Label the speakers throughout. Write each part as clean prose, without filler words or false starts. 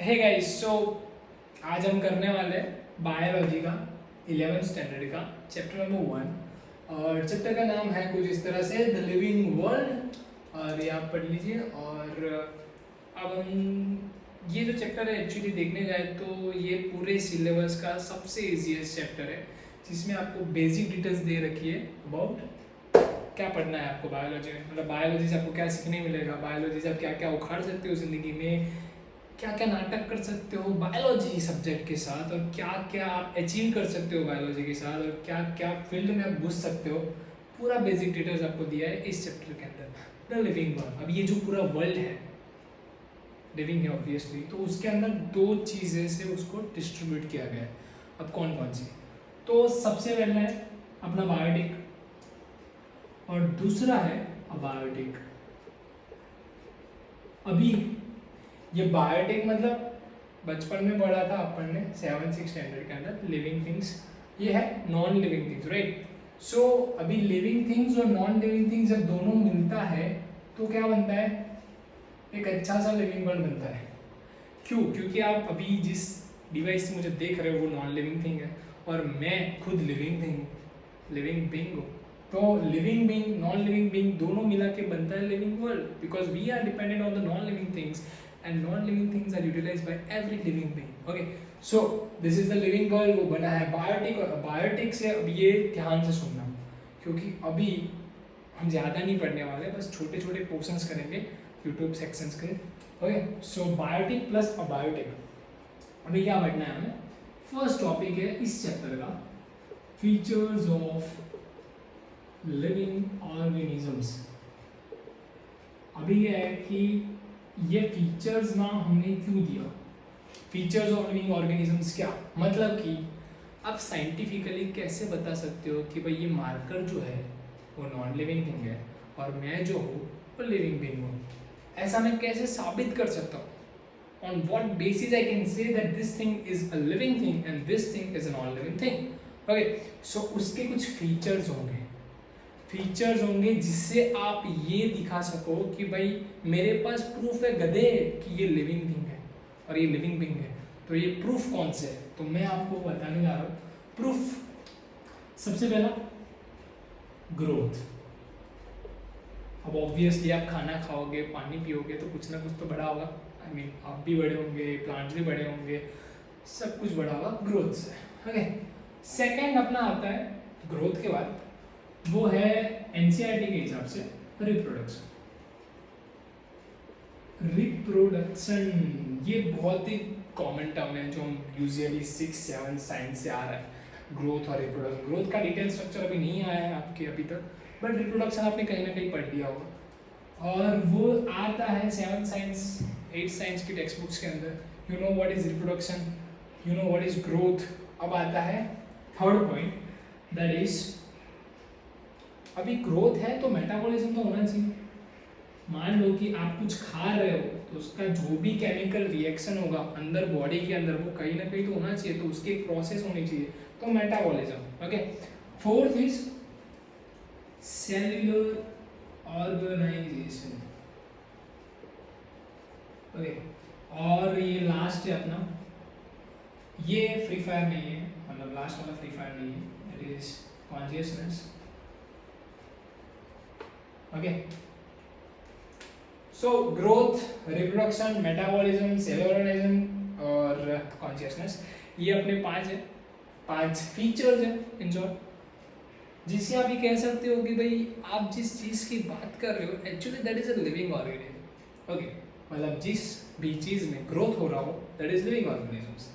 Speaker 1: Hey guys, सो आज हम करने वाले हैं बायोलॉजी का 11th स्टैंडर्ड का चैप्टर नंबर 1 और चैप्टर का नाम है कुछ इस तरह से द लिविंग वर्ल्ड। और ये आप पढ़ लीजिए। और अब हम ये जो चैप्टर है एक्चुअली देखने जाए तो ये पूरे सिलेबस का सबसे इजीएस्ट चैप्टर है, जिसमें आपको बेसिक डिटेल्स दे रखी है अबाउट क्या पढ़ना है आपको बायोलॉजी में। मतलब बायोलॉजी से आपको क्या सीखने मिलेगा, बायोलॉजी से आप क्या क्या उखाड़ सकते हो ज़िंदगी में, क्या क्या नाटक कर सकते हो बायोलॉजी सब्जेक्ट के साथ, और क्या क्या आप अचीव कर सकते हो बायोलॉजी के साथ, और क्या क्या फील्ड में आप घुस सकते हो। पूरा बेसिक डिटेल्स आपको दिया है इस चैप्टर के अंदर, द लिविंग वर्ल्ड। अब ये जो पूरा वर्ल्ड है लिविंग है ऑब्वियसली, तो उसके अंदर दो चीज़ें से उसको डिस्ट्रीब्यूट किया गया है। अब कौन कौन सी? तो सबसे पहला है अपना बायोटिक और दूसरा है अबायोटिक। अभी ये बायोटिक मतलब बचपन में पढ़ा था अपन ने 7th-6th स्टैंडर्ड के अंदर लिविंग थिंग्स, ये है नॉन लिविंग थिंग्स, राइट। सो अभी लिविंग थिंग्स और नॉन लिविंग थिंग्स जब दोनों मिलता है तो क्या बनता है? एक अच्छा सा लिविंग वर्ल्ड बनता है। क्यों? क्योंकि आप अभी जिस डिवाइस से मुझे देख रहे हो वो नॉन लिविंग थिंग है और मैं खुद लिविंग बीइंग हूँ। तो living being non living being दोनों मिला के बनता है living world, because we are dependent on the non living things and non-living things are utilized by every living being. Okay, so this is the living world। वो बना है biotic. और biotic से अब ये ध्यान से सुनना, क्योंकि अभी हम ज़्यादा नहीं पढ़ने वाले, बस छोटे छोटे पोर्शंस करेंगे यूट्यूब सेक्शंस के। Okay, so biotic plus abiotic. अभी क्या पढ़ना है हमें? फर्स्ट टॉपिक है इस चैप्टर का फीचर्स ऑफ लिविंग ऑर्गेनिजम्स। अभी ये है कि ये फीचर्स ना हमने क्यों दिया? फीचर्स ऑफ लिविंग ऑर्गेनिजम्स क्या मतलब कि आप साइंटिफिकली कैसे बता सकते हो कि भाई ये मार्कर जो है वो नॉन लिविंग थिंग है और मैं जो हूँ वो लिविंग बीइंग हूँ? ऐसा मैं कैसे साबित कर सकता हूँ? On what basis I can say that this thing is a living thing and this thing is a non living thing? Okay, so उसके कुछ फीचर्स होंगे जिससे आप ये दिखा सको कि भाई मेरे पास प्रूफ है गधे कि ये लिविंग थिंग है और ये लिविंग बीइंग है। तो ये प्रूफ कौन से है? तो मैं आपको बताने जा रहा हूँ प्रूफ। सबसे पहला ग्रोथ। अब ऑब्वियसली आप खाना खाओगे, पानी पियोगे तो कुछ ना कुछ तो बड़ा होगा। आई मीन आप भी बड़े होंगे, प्लांट्स भी बड़े होंगे, सब कुछ बड़ा होगा ग्रोथ से। ओके, सेकेंड अपना आता है ग्रोथ के बाद, वो है एनसीईआरटी के हिसाब से रिप्रोडक्शन। ये बहुत ही कॉमन टर्म है जो हम यूजुअली 6-7 साइंस से आ रहा है, ग्रोथ और रिप्रोडक्शन। ग्रोथ का डिटेल स्ट्रक्चर अभी नहीं आया है आपके अभी तक, बट रिप्रोडक्शन आपने कहीं ना कहीं पढ़ लिया होगा और वो आता है 7th साइंस 8th साइंस की टेक्स्ट बुक्स के अंदर। You know what is reproduction, you know what is growth. अब आता है थर्ड पॉइंट, दैट इज अभी ग्रोथ है तो मेटाबॉलिज्म तो होना चाहिए। मान लो कि आप कुछ खा रहे हो तो उसका जो भी केमिकल रिएक्शन होगा अंदर बॉडी के अंदर वो कहीं ना कहीं तो होना चाहिए, तो उसकी एक प्रोसेस होनी चाहिए, तो मेटाबॉलिज्म। Okay, fourth is cellular organisation. Okay, और ये लास्ट है अपना, ये फ्री फायर नहीं है, मतलब लास्ट वाला फ्री फायर नहीं है, it is consciousness. Okay, so growth, reproduction, metabolism, cellular organisation और कॉन्शियसनेस, ये अपने पांच फीचर्स हैं इन शॉर्ट, जिससे आप ये कह सकते हो कि भाई आप जिस चीज़ की बात कर रहे हो actually that is a living organism. Okay, मतलब जिस भी चीज़ में ग्रोथ हो रहा हो दैट इज लिविंग ऑर्गेनिजम्स।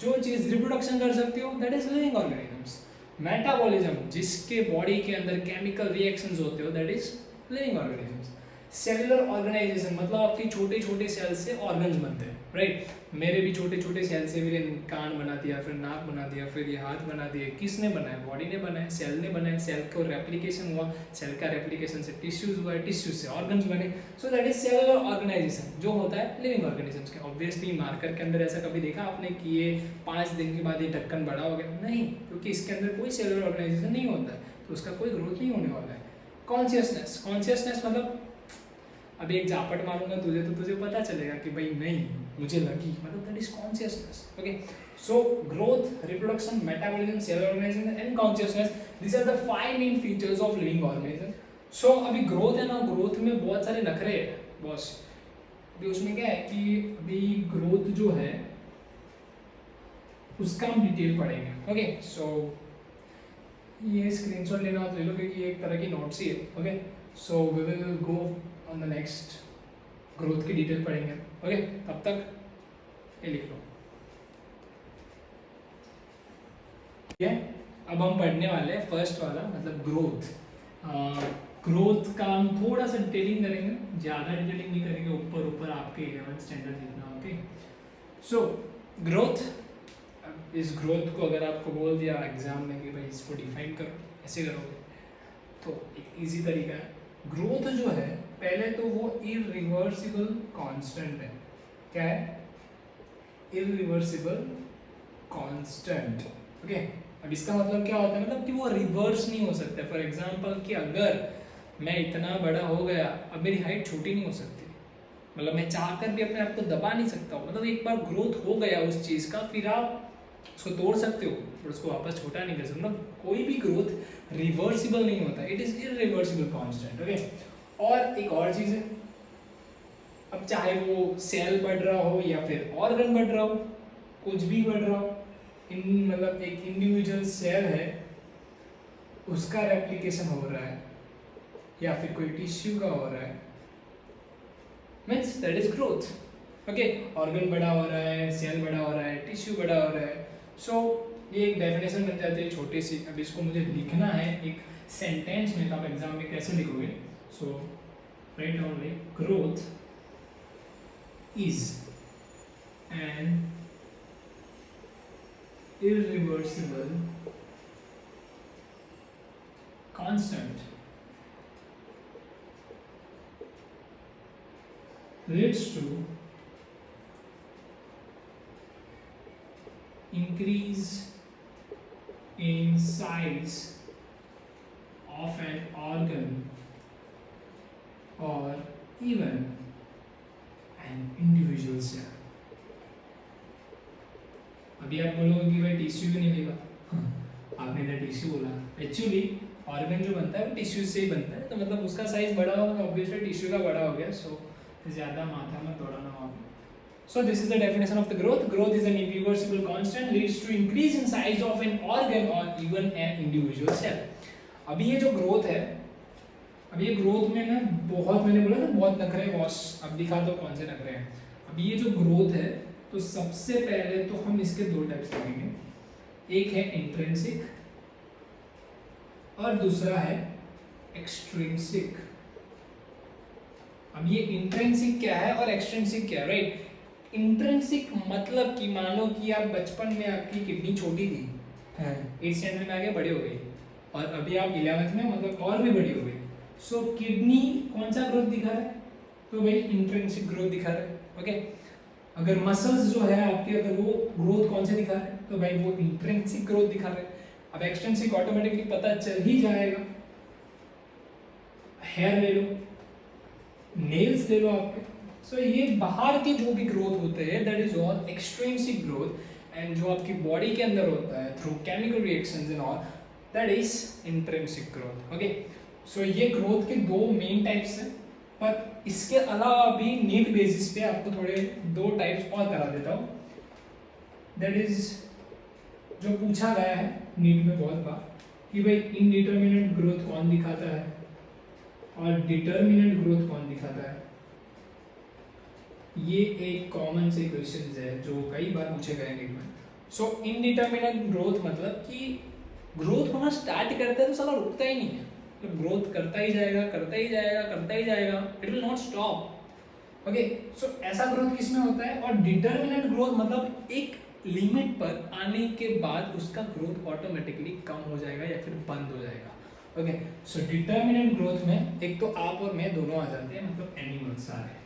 Speaker 1: जो चीज़ रिप्रोडक्शन कर सकती हो that is living organisms. Metabolism, जिसके बॉडी के अंदर केमिकल रिएक्शंस होते हो that is living organisms. Cellular organisation मतलब आपके छोटे छोटे सेल से ऑर्गन्स बनते हैं, राइट। मेरे भी छोटे छोटे सेल से मेरे कान बना दिया, फिर नाक बना दिया, फिर ये हाथ बना दिए। किसने बनाया? बॉडी ने बनाया, सेल ने बनाया, सेल को रेप्लिकेशन हुआ, सेल का रेप्लिकेशन से टिश्यूज हुआ, टिश्यूज से ऑर्गन्स बने। So that is cellular organisation जो होता है लिविंग ऑर्गेनिजम्स के। ऑब्वियसली मार्कर के अंदर ऐसा कभी देखा आपने कि ये 5 दिन के बाद ये ढक्कन बड़ा हो गया? नहीं, क्योंकि इसके अंदर कोई सेलुलर ऑर्गेनाइजेशन नहीं होता है, तो उसका कोई ग्रोथ नहीं होने वाला है। कॉन्शियसनेस मतलब अभी एक झापट मारूंगा तुझे तो तुझे पता चलेगा कि भाई नहीं मुझे लगी, मतलब that is consciousness. Okay, so growth, reproduction, metabolism, cell organisation and consciousness, these are the 5 main features of living organism. So अभी ग्रोथ है ना, ग्रोथ में बहुत सारे नखरे हैं बॉस. अभी उसमें क्या है कि अभी ग्रोथ जो है उसका हम डिटेल पढ़ेंगे. ओके, सो ये स्क्रीनशॉट लेना हो तो ले लो क्योंकि एक तरह की नोट्स ही है. Okay, so we will go on the next, growth की डिटेल पढ़ेंगे. ओके, तब तक ये लिख लो. ठीक है, अब हम पढ़ने वाले हैं फर्स्ट वाला, मतलब ग्रोथ. ग्रोथ का हम थोड़ा सा डिटेलिंग करेंगे, ज़्यादा डिटेलिंग नहीं करेंगे, ऊपर ऊपर आपके 11th स्टैंडर्ड जितना. ओके, सो ग्रोथ, इस ग्रोथ को अगर आपको बोल दिया एग्जाम में कि भाई इसको डिफाइन करो, ऐसे करोगे तो एक इजी तरीका है. ग्रोथ जो है पहले तो वो इरिवर्सिबल कांस्टेंट है. क्या है? Irreversible constant. ओके, अब इसका मतलब क्या होता है, मतलब कि वो रिवर्स नहीं हो सकता. फॉर एग्जांपल कि अगर मैं इतना बड़ा हो गया, अब मेरी हाइट छोटी नहीं हो सकती, मतलब मैं चाहकर भी अपने आप को दबा नहीं सकता हूँ. मतलब एक बार ग्रोथ हो गया उस चीज़ का, फिर आप उसको तोड़ सकते हो और उसको वापस छोटा नहीं कर सकते. मतलब कोई भी ग्रोथ रिवर्सिबल नहीं होता, it is irreversible constant. Okay, और एक और चीज़ है, अब चाहे वो सेल बढ़ रहा हो या फिर ऑर्गन बढ़ रहा हो, कुछ भी बढ़ रहा हो, मतलब एक इंडिविजुअल सेल है उसका रेप्लिकेशन हो रहा है या फिर कोई टिश्यू का हो रहा है, means that is growth. Okay, organ बड़ा हो रहा है, सेल बड़ा हो रहा है, टिश्यू बड़ा हो रहा है. सो ये एक डेफिनेशन बन जाती है छोटी सी. अब इसको मुझे लिखना है एक सेंटेंस में, तो आप एग्जाम में कैसे लिखोगे? So write down like growth is an irreversible constant leads to increase in size of an organ or even an individual cell. अभी आप बोलोगे कि भाई टिश्यू भी नहीं लेगा. आपने ना टिश्यू बोला, एक्चुअली ऑर्गन जो बनता है वो टिश्यू से ही बनता है, तो मतलब उसका साइज बड़ा होगा, ऑब्वियसली टिश्यू का बड़ा हो गया. सो ज़्यादा माथा में दौड़ाना हो. So this is the definition of the growth. Growth is an irreversible constant, leads to increase in size of an organ or even an individual cell. अभी ये जो ग्रोथ है, अभी ये ग्रोथ में ना बहुत, मैंने बोला ना बहुत नखरे बॉस. अब दिखा दो कौन से नखरे हैं. अभी ये जो ग्रोथ है, तो सबसे पहले तो हम इसके दो टाइप्स देखेंगे. एक है इंट्रिंसिक और दूसरा है एक्सट्रिंसिक. अब ये इंट्रिंसिक क्या है और एक्सट्रिंसिक क्या है, राइट? इंट्रिंसिक मतलब कि मानो कि आप बचपन में आपकी किडनी छोटी थी, 8th स्टैंडर्ड में आगे बड़ी हो गई, और अभी आप 11th में मतलब और भी बड़ी हो गई. सो किडनी कौन सा ग्रोथ दिखा रहा है? तो भाई इंट्रिंसिक ग्रोथ दिखा रहा है. ओके, अगर मसल्स जो है आपके, अगर वो ग्रोथ कौन से दिखा रहे हैं, तो भाई वो इंट्रिंसिक ग्रोथ दिखा रहे हैं. अब एक्सट्रिंसिक ऑटोमेटिकली पता चल ही जाएगा. हेयर ले लो, नेल्स ले लो आपके. सो ये बाहर के जो भी ग्रोथ होते हैं that is all extrinsic growth, and जो आपकी बॉडी के अंदर होता है through chemical reactions and all, that is intrinsic growth. Okay, so ये ग्रोथ के दो मेन टाइप्स हैं, पर इसके अलावा भी नीड बेसिस पे आपको थोड़े दो टाइप्स और करा देता हूँ. दैट इज जो पूछा गया है नीट में बहुत बार कि भाई इनडिटर्मिनेट ग्रोथ कौन दिखाता है और डिटर्मिनेट ग्रोथ कौन दिखाता है. ये एक कॉमन से क्वेश्चन है जो कई बार पूछे गए नीट में. सो इनडिटर्मिनेट ग्रोथ मतलब कि ग्रोथ होना स्टार्ट करता है तो साला रुकता ही नहीं है, तो ग्रोथ करता ही जाएगा, करता ही जाएगा, करता ही जाएगा, it will not stop. Okay, so ऐसा ग्रोथ किसमें होता है. और डिटर्मिनेंट ग्रोथ मतलब एक लिमिट पर आने के बाद उसका ग्रोथ ऑटोमेटिकली कम हो जाएगा या फिर बंद हो जाएगा. ओके, सो डिटर्मिनेंट ग्रोथ में एक तो आप और मैं दोनों आ जाते हैं, मतलब एनिमल्स आ रहे हैं.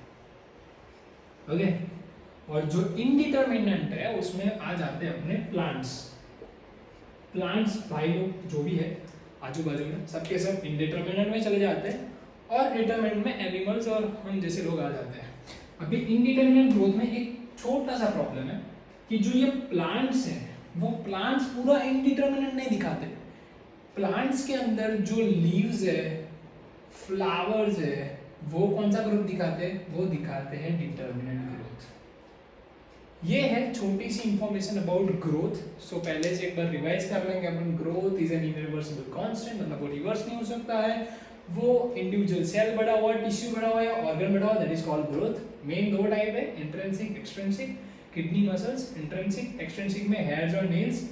Speaker 1: ओके, और जो इनडिटर्मिनेंट है उसमें आ जाते हैं अपने प्लांट्स. प्लांट्स भाई लोग जो भी है आजू बाजू में सबके सब इनडिटर्मिनेंट में चले जाते हैं, और डिटरमिनेंट में एनिमल्स और हम जैसे लोग आ जाते हैं। अभी इनडिटरमिनेंट ग्रोथ में एक छोटा सा प्रॉब्लम है कि जो ये प्लांट्स हैं वो प्लांट्स पूरा इनडिटरमिनेंट नहीं दिखाते। प्लांट्स के अंदर जो लीव्स है, फ्लावर्स है, वो कौन सा ग्रोथ दिखाते हैं? वो दिखाते हैं डिटरमिनेंट ग्रोथ। ये है छोटी सी इंफॉर्मेशन अबाउट ग्रोथ। सो पहले से एक बार रिवाइज कर लेंगे अपन। Growth is an irreversible constant, मतलब वो रिवर्स नहीं हो सकता है। वो इंडिविजुअल सेल बढ़ा हुआ, टिश्यू बढ़ा हुआ या ऑर्गन बढ़ा हुआ, that is called growth. Main दो टाइप है, intrinsic extrinsic. Kidney muscles intrinsic, extrinsic में हेयर्स और नेल्स।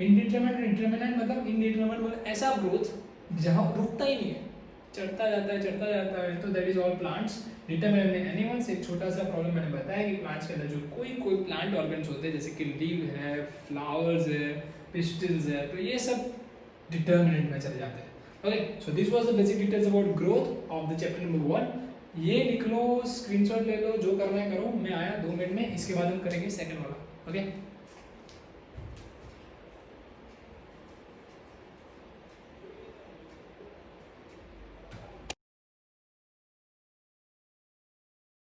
Speaker 1: इंडिटरमिनेंट इंटरमिनेंट मतलब इनडिटरमिनेंट मतलब ऐसा ग्रोथ जहाँ रुकता ही नहीं है, चढ़ता जाता है, तो that is all plants. Determinant में एनिमल्स। एक छोटा सा प्रॉब्लम मैंने बताया कि प्लांट्स के अंदर जो कोई प्लांट ऑर्गन्स होते हैं, जैसे कि लीव है, फ्लावर्स है, पिस्टिल्स है, तो ये सब डिटरमिनेंट में चले जाते हैं। Okay, so this was the basic details about growth of the chapter number 1। ये लिख लो, स्क्रीनशॉट ले लो, जो करना है करो। मैं आया 2 मिनट में, इसके बाद हम करेंगे सेकंड वाला। ओके।